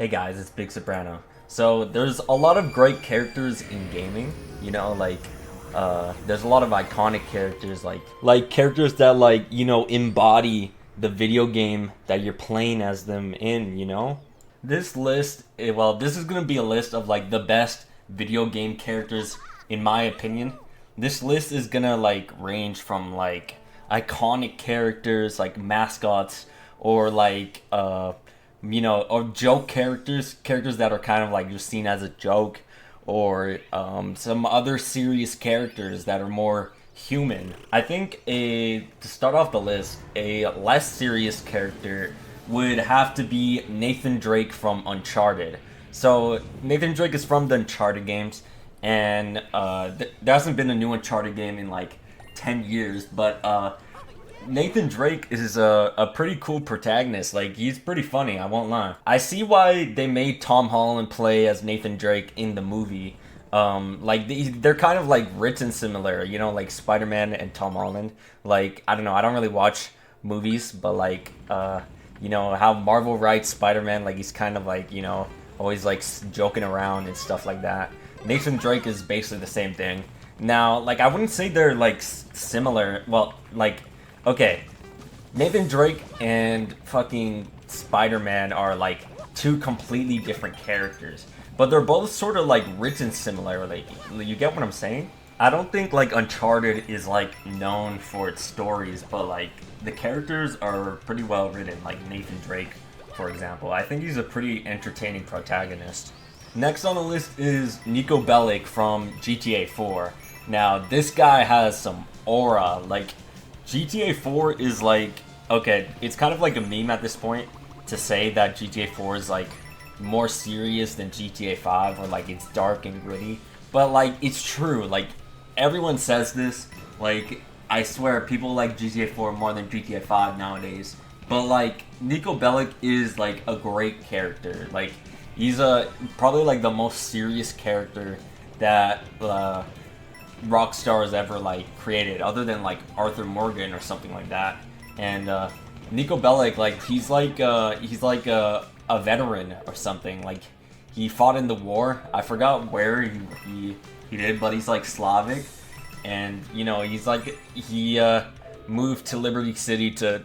Hey guys, it's Big Soprano. So there's a lot of great characters in gaming, there's a lot of iconic characters like characters that embody the video game that you're playing as them in. This list, this is going to be a list of like the best video game characters in my opinion. This list is going to like range from like iconic characters like mascots or or joke characters that are kind of like just seen as a joke, or some other serious characters that are more human. I think to start off the list, a less serious character would have to be Nathan Drake from Uncharted. So Nathan Drake is from the Uncharted games, and there hasn't been a new Uncharted game in like 10 years, but Nathan Drake is a pretty cool protagonist. Like, he's pretty funny, I won't lie. I see why they made Tom Holland play as Nathan Drake in the movie. They're kind of like written similar, like Spider-Man and Tom Holland. Like, I don't know, I don't really watch movies, but how Marvel writes Spider-Man, like he's kind of like, always like joking around and stuff like that. Nathan Drake is basically the same thing. Now, like, I wouldn't say they're like similar. Well, like, okay, Nathan Drake and fucking Spider-Man are like two completely different characters, but they're both sort of like written similarly. You get what I'm saying? I don't think like Uncharted is like known for its stories, but like the characters are pretty well written. Like Nathan Drake, for example, I think he's a pretty entertaining protagonist. Next on the list is Nico Bellic from GTA 4. Now this guy has some aura. Like, GTA 4 is like, okay, it's kind of like a meme at this point to say that GTA 4 is like more serious than GTA 5, or like it's dark and gritty. But like, it's true. Like, everyone says this. Like, I swear people like GTA 4 more than GTA 5 nowadays. But like, Nico Bellic is like a great character. Like, he's probably like the most serious character that Rockstar has ever like created, other than like Arthur Morgan or something like that. And Nico Bellic, like he's like a veteran or something. Like, he fought in the war. I forgot where he did, but he's like Slavic, and he's like he moved to Liberty City to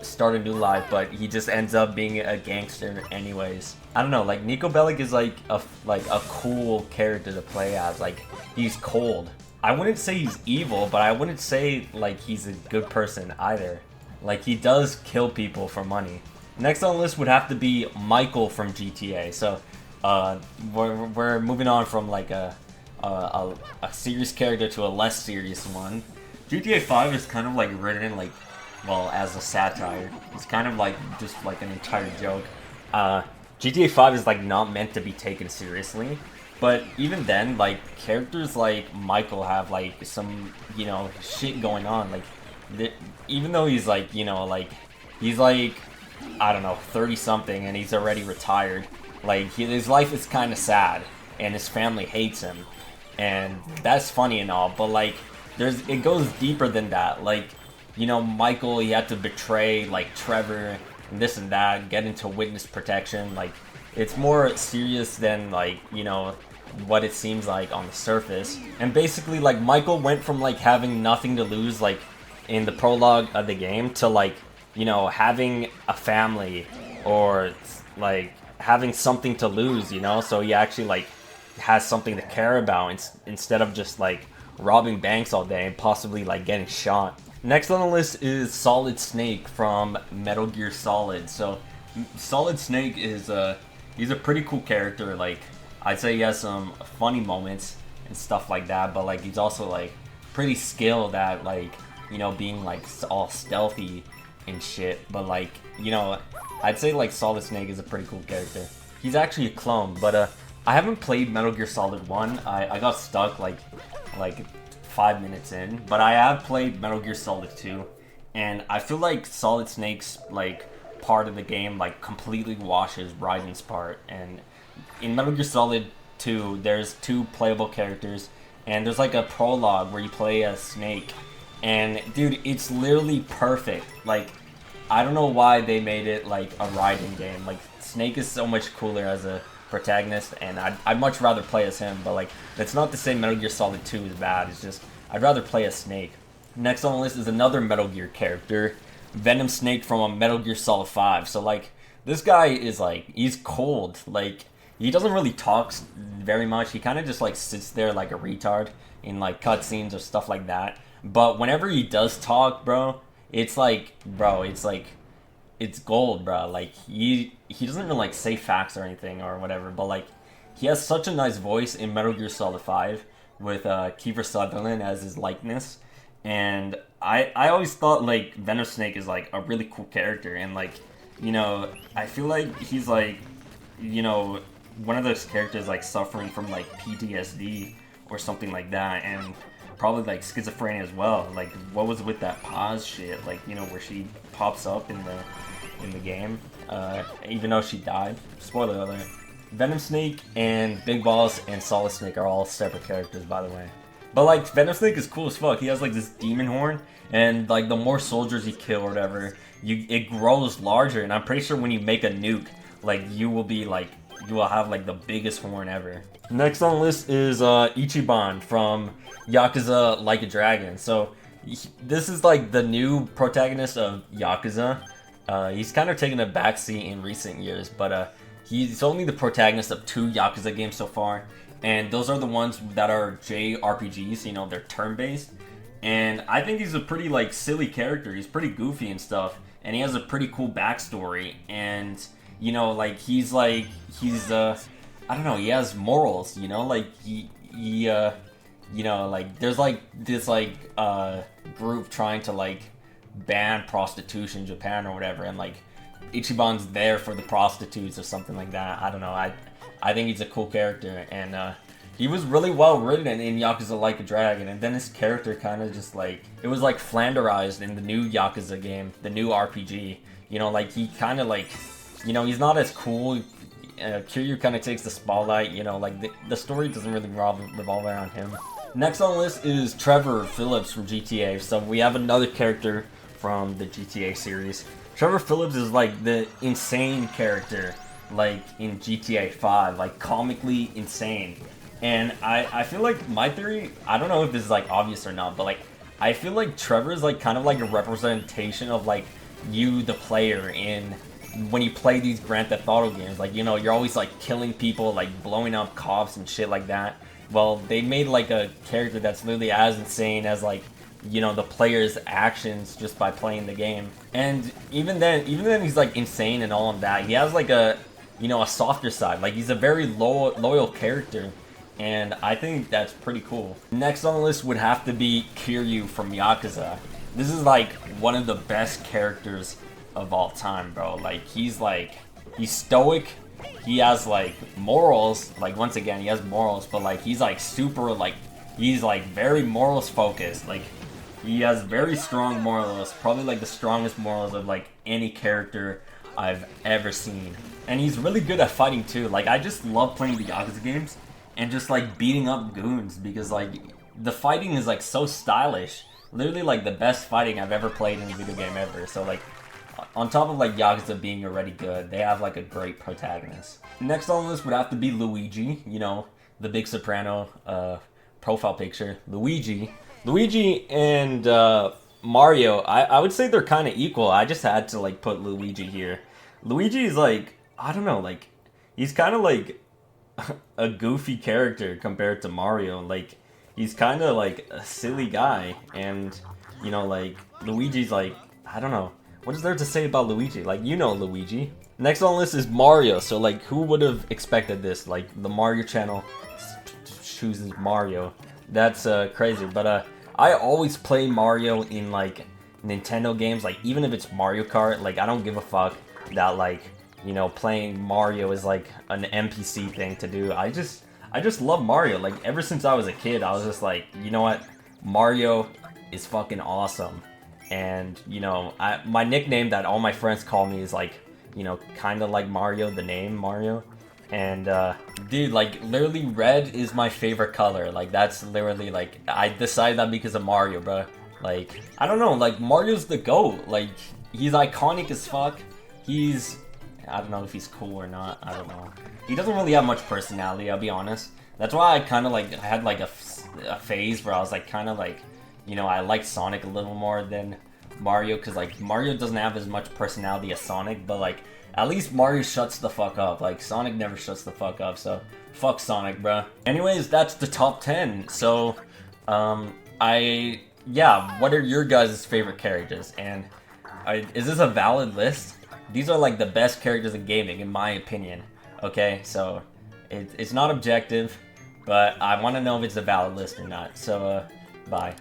start a new life, but he just ends up being a gangster anyways. I don't know, like Nico Bellic is like a cool character to play as. Like, he's cold. I wouldn't say he's evil, but I wouldn't say like he's a good person either. Like, he does kill people for money. Next on the list would have to be Michael from GTA. So we're moving on from like a serious character to a less serious one. GTA 5 is kind of like written like, well, as a satire. It's kind of like just like an entire joke. GTA 5 is like not meant to be taken seriously, but even then, like, characters like Michael have like some shit going on. Like, even though he's like he's like, I don't know, 30 something, and he's already retired. Like, his life is kind of sad, and his family hates him, and that's funny and all. But like, it goes deeper than that. Like, Michael, he had to betray, like, Trevor, and this and that, get into witness protection. Like, it's more serious than, like, what it seems like on the surface. And basically, like, Michael went from, like, having nothing to lose, like, in the prologue of the game, to, like, having a family, or, like, having something to lose, so he actually, like, has something to care about, instead of just, like, robbing banks all day and possibly, like, getting shot. Next on the list is Solid Snake from Metal Gear Solid. So, Solid Snake is he's a pretty cool character. Like, I'd say he has some funny moments and stuff like that, but like, he's also like pretty skilled at like, being like all stealthy and shit. But like, I'd say like Solid Snake is a pretty cool character. He's actually a clone, but I haven't played Metal Gear Solid 1. I got stuck like 5 minutes in, but I have played Metal Gear Solid 2, and I feel like Solid Snake's like part of the game like completely washes Raiden's part. And in Metal Gear Solid 2, there's 2 playable characters, and there's like a prologue where you play as Snake, and dude, it's literally perfect. Like, I don't know why they made it like a Raiden game. Like, Snake is so much cooler as a protagonist, and I'd much rather play as him. But like, that's not to say Metal Gear Solid 2 is bad. It's just I'd rather play as Snake. Next on the list is another Metal Gear character, Venom Snake from a Metal Gear Solid 5. So like, this guy is like, he's cold. Like, he doesn't really talk very much. He kind of just like sits there like a retard in like cutscenes or stuff like that. But whenever he does talk, bro, it's like, it's gold, bro. Like, he doesn't even like say facts or anything or whatever, but like, he has such a nice voice in Metal Gear Solid 5 with Kiefer Sutherland as his likeness. And I always thought like Venom Snake is like a really cool character, and like, you know, I feel like he's like, you know, one of those characters like suffering from like PTSD or something like that, and probably like schizophrenia as well. Like, what was with that pause shit? Like, you know, where she pops up in the game, even though she died. Spoiler alert. Venom Snake and Big Boss and Solid Snake are all separate characters, by the way. But like, Venom Snake is cool as fuck. He has like this demon horn, and like the more soldiers you kill or whatever, it grows larger. And I'm pretty sure when you make a nuke, like you will have like the biggest horn ever. Next on the list is Ichiban from Yakuza Like a Dragon. So this is like the new protagonist of Yakuza. He's kind of taken a backseat in recent years, but he's only the protagonist of 2 Yakuza games so far. And those are the ones that are JRPGs, you know, they're turn-based. And I think he's a pretty, like, silly character. He's pretty goofy and stuff. And he has a pretty cool backstory. And, you know, like, he's, I don't know, he has morals, you know? Like, he you know, like, there's, like, this, like, group trying to, like, ban prostitution in Japan or whatever. And, like, Ichiban's there for the prostitutes or something like that. I don't know, I think he's a cool character, and he was really well written in Yakuza Like a Dragon, and then his character kind of just like, it was like flanderized in the new Yakuza game, the new RPG. You know, like he kind of like, you know, he's not as cool. Kiryu kind of takes the spotlight, you know, like the story doesn't really revolve around him. Next on the list is Trevor Phillips from GTA. So we have another character from the GTA series. Trevor Phillips is like the insane character, like in GTA 5, like comically insane. And I feel like my theory, I don't know if this is like obvious or not, but like I feel like Trevor is like kind of like a representation of like you, the player, in when you play these Grand Theft Auto games. Like, you know, you're always like killing people, like blowing up cops and shit like that. Well, they made like a character that's literally as insane as like, you know, the player's actions just by playing the game. And even then he's like insane and all of that. He has like a, you know, a softer side. Like, he's a very loyal character, and I think that's pretty cool. Next on the list would have to be Kiryu from Yakuza. This is like one of the best characters of all time, bro. Like, he's stoic. He has like morals. Like, once again, he has morals, but like he's like super, like he's like very morals focused. Like, he has very strong morals, probably like the strongest morals of like any character I've ever seen. And he's really good at fighting too. Like, I just love playing the Yakuza games and just like beating up goons, because like the fighting is like so stylish. Literally like the best fighting I've ever played in a video game ever. So like, on top of like Yakuza being already good, they have like a great protagonist. Next on the list would have to be Luigi, you know, the big soprano profile picture. Luigi and Mario, I would say they're kind of equal. I just had to like put Luigi here. Luigi is like, I don't know, like he's kind of like a goofy character compared to Mario. Like, he's kind of like a silly guy, and you know, like Luigi's like, I don't know, what is there to say about Luigi? Like, you know Luigi. Next on the list is Mario. So like, who would have expected this? Like, the Mario channel chooses Mario. That's crazy. But I always play Mario in like Nintendo games. Like, even if it's Mario Kart, like I don't give a fuck that like, you know, playing Mario is like an NPC thing to do. I just love Mario. Like, ever since I was a kid, I was just like, you know what, Mario is fucking awesome. And you know, my nickname that all my friends call me is like, you know, kind of like Mario, the name Mario. And dude, like literally red is my favorite color. Like, that's literally like, I decided that because of Mario, bro. Like, I don't know, like Mario's the GOAT. Like, he's iconic as fuck. He's I don't know if he's cool or not. I don't know. He doesn't really have much personality, I'll be honest. That's why I kind of like I had like a phase where I was like kind of like, you know, I liked Sonic a little more than Mario, because like Mario doesn't have as much personality as Sonic, but like at least Mario shuts the fuck up. Like Sonic never shuts the fuck up, so fuck Sonic, bruh. Anyways, that's the top 10. So, yeah, what are your guys' favorite characters? And is this a valid list? These are like the best characters in gaming, in my opinion. Okay, so it's not objective, but I want to know if it's a valid list or not. So, bye.